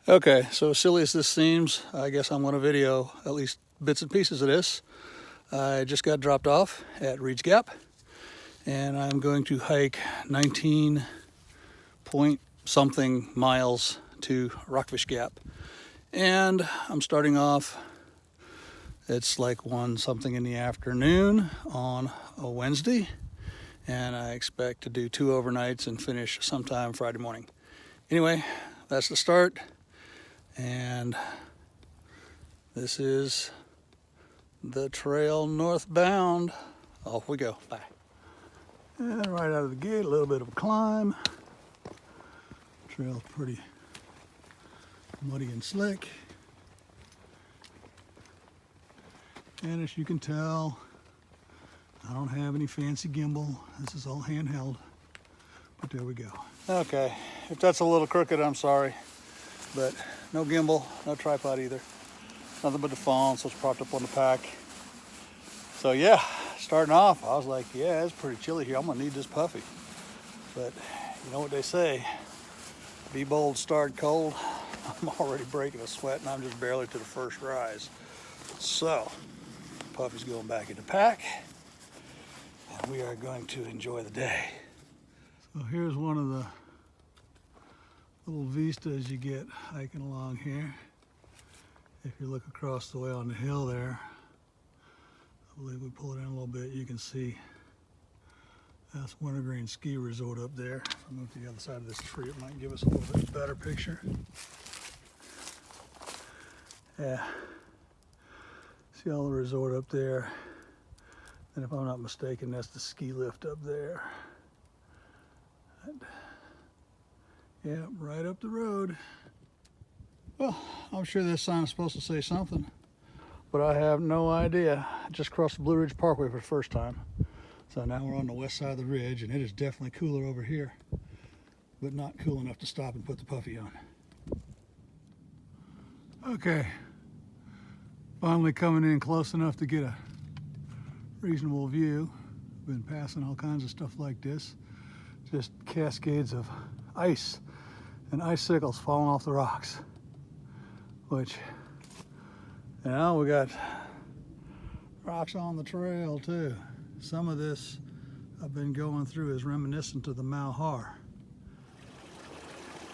Okay, so as silly as this seems, I guess I'm going to video at least bits and pieces of this. I just got dropped off at Reid's Gap, and I'm going to hike 19 point something miles to Rockfish Gap. And I'm starting off, it's like 1 something in the afternoon on a Wednesday, and I expect to do 2 overnights and finish sometime Friday morning. Anyway, that's the start. And this is the trail northbound. Off we go. Bye. And right out of the gate, a little bit of a climb. Trail's pretty muddy and slick. And as you can tell, I don't have any fancy gimbal. This is all handheld. But there we go. Okay, if that's a little crooked, I'm sorry. But no gimbal, no tripod either. Nothing but the phone, so it's propped up on the pack. So yeah, starting off, I was like, yeah, it's pretty chilly here. I'm gonna need this puffy. But you know what they say, be bold, start cold. I'm already breaking a sweat and I'm just barely to the first rise. So, puffy's going back in the pack and we are going to enjoy the day. So here's one of the little vistas you get hiking along here. If you look across the way on the hill there, I believe we pull it in a little bit, you can see that's Wintergreen Ski Resort up there. If I move to the other side of this tree, it might give us a little bit better picture. Yeah, see all the resort up there. And if I'm not mistaken, that's the ski lift up there. And yeah, right up the road. Well, I'm sure this sign is supposed to say something, but I have no idea. I just crossed the Blue Ridge Parkway for the first time. So now we're on the west side of the ridge, and it is definitely cooler over here, but not cool enough to stop and put the puffy on. Okay, finally coming in close enough to get a reasonable view. Been passing all kinds of stuff like this. Just cascades of ice and icicles falling off the rocks. Which, you know, we got rocks on the trail too. Some of this I've been going through is reminiscent of the Malhar.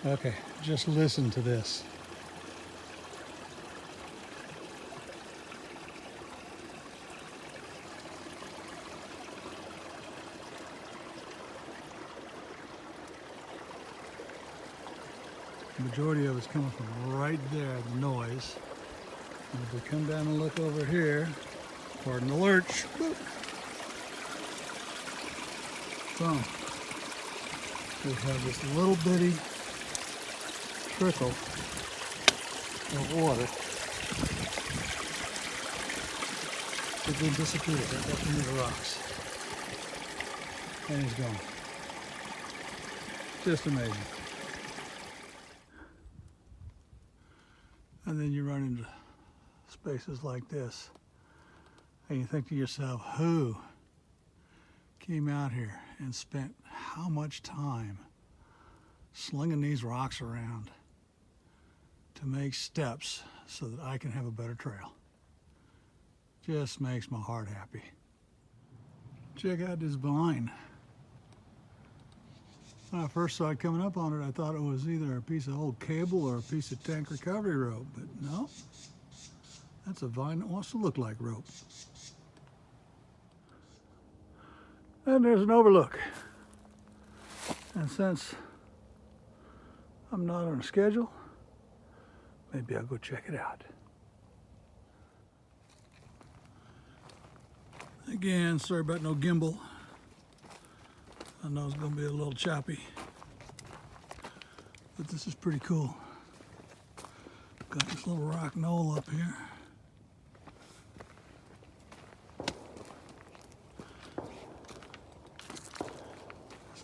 Okay, just listen to this. The majority of it's coming from right there, the noise. And if we come down and look over here, pardon the lurch, boop. So, we have this little bitty trickle of water that then disappeared right up into the rocks. And he's gone. Just amazing. And then you run into spaces like this, and you think to yourself, who came out here and spent how much time slinging these rocks around to make steps so that I can have a better trail? Just makes my heart happy. Check out this vine. When I first saw it coming up on it, I thought it was either a piece of old cable or a piece of tank recovery rope, but no, that's a vine that wants to look like rope. And there's an overlook. And since I'm not on a schedule, maybe I'll go check it out. Again, sorry about no gimbal. I know it's going to be a little choppy, but this is pretty cool. Got this little rock knoll up here.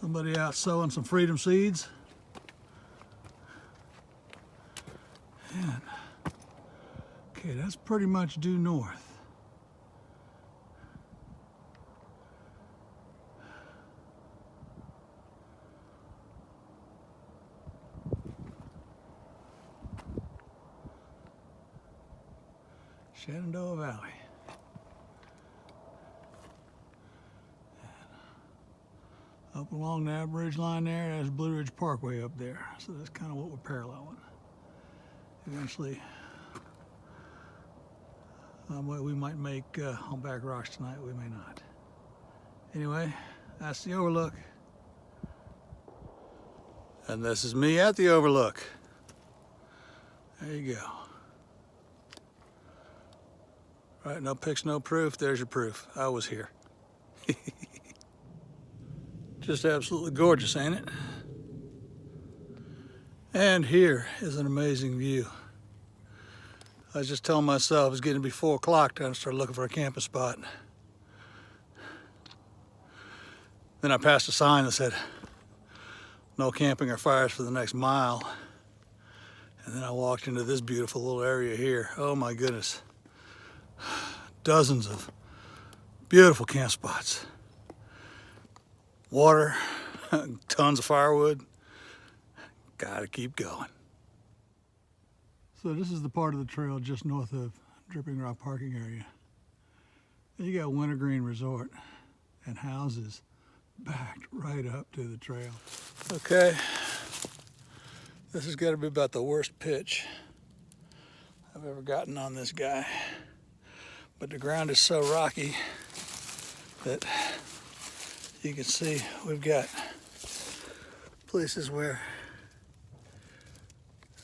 Somebody out sowing some freedom seeds. And, okay, that's pretty much due north. Shenandoah Valley. Up along that bridge line there, that's Blue Ridge Parkway up there. So that's kind of what we're paralleling. Eventually, we might make Humpback Rocks tonight, we may not. Anyway, that's the overlook. And this is me at the overlook. There you go. Right, no pics, no proof. There's your proof. I was here. Just absolutely gorgeous, ain't it? And here is an amazing view. I was just telling myself it's getting to be 4 o'clock, time to start looking for a camping spot. Then I passed a sign that said, no camping or fires for the next mile. And then I walked into this beautiful little area here. Oh my goodness. Dozens of beautiful camp spots. Water, tons of firewood. Gotta keep going. So this is the part of the trail just north of Dripping Rock parking area. You got Wintergreen Resort and houses backed right up to the trail. Okay, this has got to be about the worst pitch I've ever gotten on this guy. But the ground is so rocky that you can see we've got places where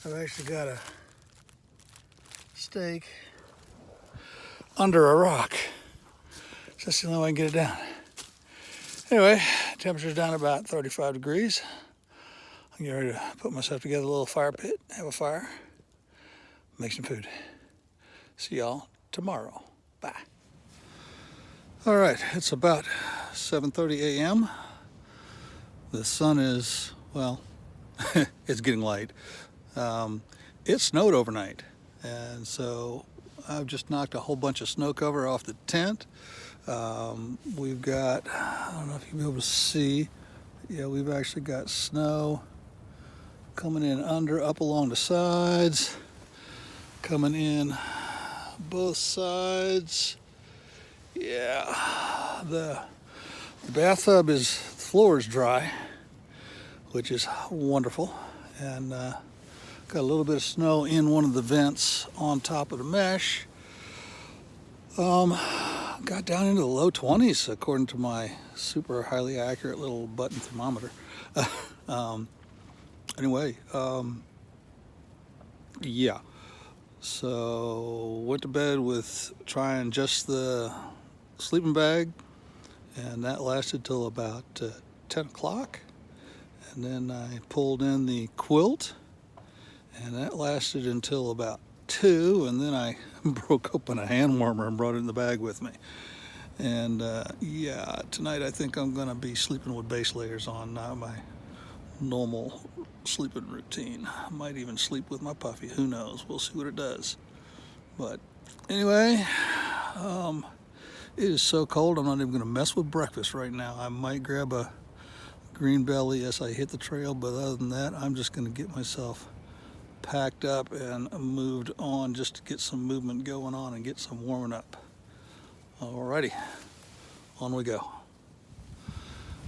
I've actually got a stake under a rock. So that's the only way I can get it down. Anyway, temperature's down about 35 degrees. I'm getting ready to put myself together a little fire pit, have a fire, make some food. See y'all tomorrow. Bye. All right, it's about 7:30 a.m. The sun is, well, it's getting light. It snowed overnight, and so I've just knocked a whole bunch of snow cover off the tent. We've got, I don't know if you'll be able to see, yeah, we've actually got snow coming in up along the sides, coming in both sides. Yeah, the bathtub the floor is dry, which is wonderful, and got a little bit of snow in one of the vents on top of the mesh. Got down into the low 20s according to my super highly accurate little button thermometer. Anyway, yeah. So went to bed with trying just the sleeping bag, and that lasted till about 10 o'clock. And then I pulled in the quilt, and that lasted until about 2, and then I broke open a hand warmer and brought it in the bag with me. And yeah, tonight I think I'm gonna be sleeping with base layers on, not my normal sleeping routine. I might even sleep with my puffy, who knows, we'll see what it does. But anyway, it is so cold I'm not even gonna mess with breakfast right now. I might grab a green belly as I hit the trail, but other than that, I'm just gonna get myself packed up and moved on just to get some movement going on and get some warming up. Alrighty, on we go.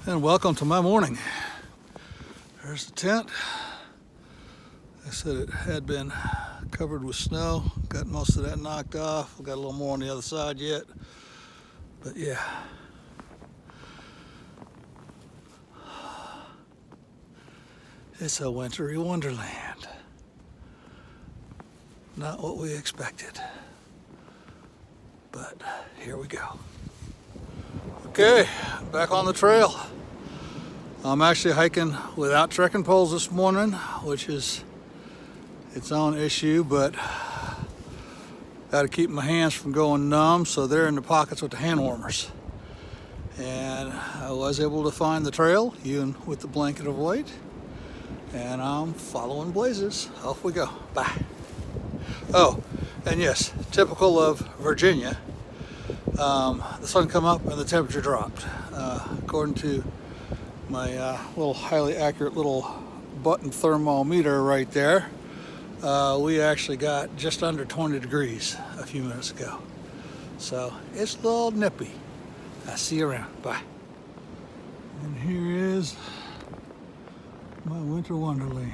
And welcome to my morning. There's the tent. I said it had been covered with snow. Got most of that knocked off. We've got a little more on the other side yet. But yeah. It's a wintry wonderland. Not what we expected. But here we go. Okay, back on the trail. I'm actually hiking without trekking poles this morning, which is its own issue, but got to keep my hands from going numb, so they're in the pockets with the hand warmers. And I was able to find the trail, even with the blanket of weight, and I'm following blazes. Off we go. Bye. Oh, and yes, typical of Virginia, the sun come up and the temperature dropped. According to my little highly accurate little button thermometer right there, We actually got just under 20 degrees a few minutes ago. So it's a little nippy. I'll see you around. Bye. And here is my winter wonderland.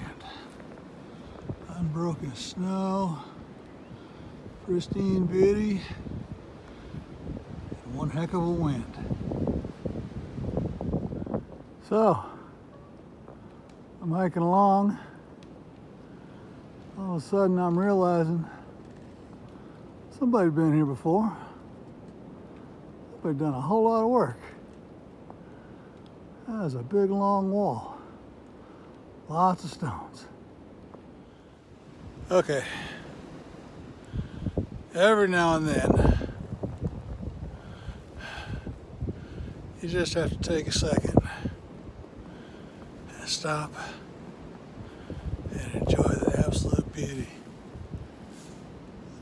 Unbroken snow, pristine beauty, and one heck of a wind. So, I'm hiking along. All of a sudden I'm realizing somebody's been here before. Somebody's done a whole lot of work. That is a big long wall. Lots of stones. Okay. Every now and then you just have to take a second and stop and enjoy the absolute beauty.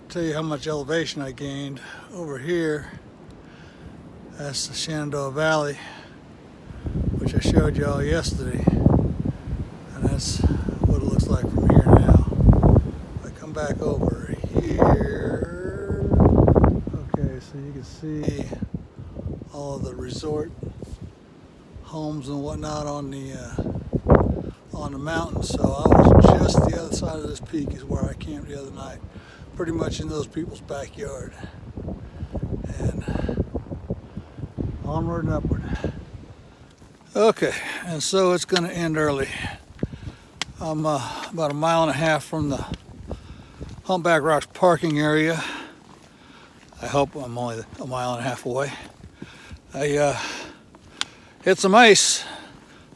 I'll tell you how much elevation I gained over here. That's the Shenandoah Valley, which I showed you all yesterday, and that's what it looks like from here now. If I come back over here, okay, so you can see all of the resort homes and whatnot on the mountain. So I was just the other side of this peak is where I camped the other night, pretty much in those people's backyard. And onward and upward. Okay, and so it's going to end early. I'm about a mile and a half from the Humpback Rocks parking area. I hope I'm only a mile and a half away. I hit some ice.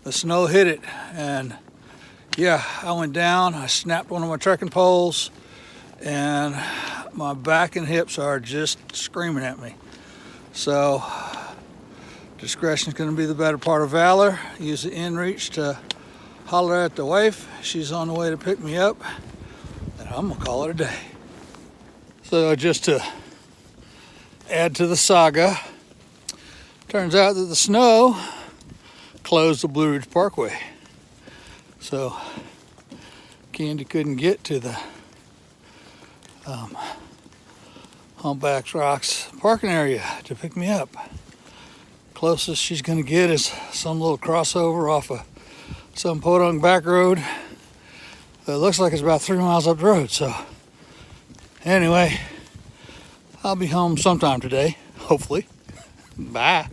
The snow hit it, and yeah, I went down. I snapped one of my trekking poles, and my back and hips are just screaming at me. So discretion is going to be the better part of valor. Use the inReach to holler at the wife. She's on the way to pick me up, and I'm gonna call it a day. So just to add to the saga, turns out that the snow closed the Blue Ridge Parkway. So Candy couldn't get to the Humpback Rocks parking area to pick me up. Closest she's gonna get is some little crossover off of some podunk back road. It looks like it's about 3 miles up the road. So anyway, I'll be home sometime today, hopefully. Bye.